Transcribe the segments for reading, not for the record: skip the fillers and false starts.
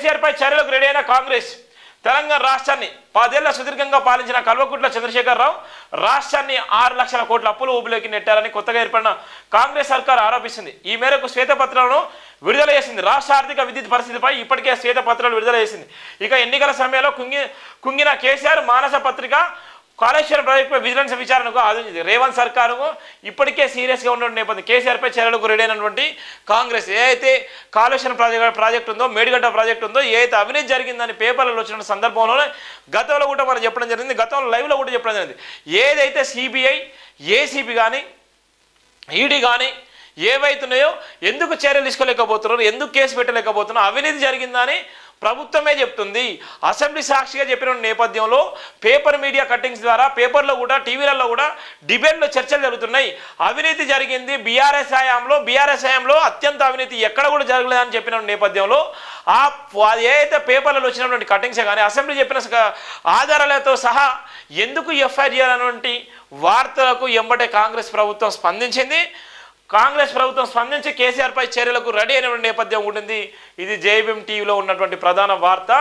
కేసీఆర్ పై చర్యలకు రెడీ అయిన కాంగ్రెస్. తెలంగాణ రాష్ట్రాన్ని 10 ఏళ్ల సుదీర్ఘంగా పాలించిన కల్వకుంట్ల చంద్రశేఖరరావు రాష్ట్రాన్ని 6 లక్షల కోట్ల అప్పుల ఊబిలోకి నెట్టారని కొత్తగా ఏర్పడిన కాంగ్రెస్ సర్కార్ ఆరోపిస్తుంది. ఈ మేరకు శ్వేతపత్రాలను విడుదల చేసింది. రాష్ట్ర ఆర్థిక విద్యుత్ పరిస్థితిపై ఇప్పటికే శ్వేతపత్రాలు విడుదల చేసింది. ఇక ఎన్నికల సమయంలో కుంగిన కేసీఆర్ మానస పత్రిక కాళేశ్వరం ప్రాజెక్టుపై విజిలెన్స్ విచారణకు ఆదేశించింది. రేవంత్ సర్కారు ఇప్పటికే సీరియస్గా ఉన్న నేపథ్యం కేసీఆర్పై చర్యలకు రెడీ అయినటువంటి కాంగ్రెస్ ఏదైతే కాళేశ్వరం ప్రాజెక్టు ఉందో, మేడిగడ్డ ప్రాజెక్టు ఉందో, ఏదైతే అవినీతి జరిగిందని పేపర్లలో వచ్చిన సందర్భంలోనే గతంలో కూడా మనం చెప్పడం జరిగింది, గతంలో లైవ్లో కూడా చెప్పడం జరిగింది. ఏదైతే సిబిఐ, ఏసీబీ కానీ, ఈడీ కానీ ఏవైతున్నాయో ఎందుకు చర్యలు తీసుకోలేకపోతున్నారు, ఎందుకు కేసు పెట్టలేకపోతున్నారు, అవినీతి జరిగిందని ప్రభుత్వమే చెప్తుంది. అసెంబ్లీ సాక్షిగా చెప్పిన నేపథ్యంలో పేపర్ మీడియా కట్టింగ్స్ ద్వారా పేపర్లో కూడా టీవీలలో కూడా డిబేట్లో చర్చలు జరుగుతున్నాయి. అవినీతి జరిగింది బీఆర్ఎస్ హయాంలో అత్యంత అవినీతి ఎక్కడ కూడా జరగలేదని చెప్పిన నేపథ్యంలో ఏదైతే పేపర్లలో వచ్చినటువంటి కట్టింగ్సే కానీ అసెంబ్లీ చెప్పిన ఆధారాలతో సహా ఎందుకు ఎఫ్ఐఆర్ చేయాలన్నటువంటి వార్తలకు ఎంబటే కాంగ్రెస్ ప్రభుత్వం స్పందించింది. కాంగ్రెస్ ప్రభుత్వం స్పందించి కేసీఆర్పై చర్యలకు రెడీ అయిన నేపథ్యం ఉంటుంది. ఇది జేబీఎం టీవీలో ఉన్నటువంటి ప్రధాన వార్త.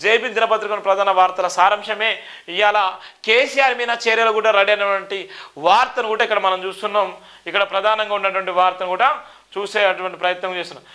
జేబీఎం దినపత్రిక ప్రధాన వార్తల సారాంశమే ఇవాళ కేసీఆర్ మీద చర్యలు కూడా రెడీ అయినటువంటి వార్తను కూడా ఇక్కడ మనం చూస్తున్నాం. ఇక్కడ ప్రధానంగా ఉన్నటువంటి వార్తను కూడా చూసేటువంటి ప్రయత్నం చేస్తున్నాం.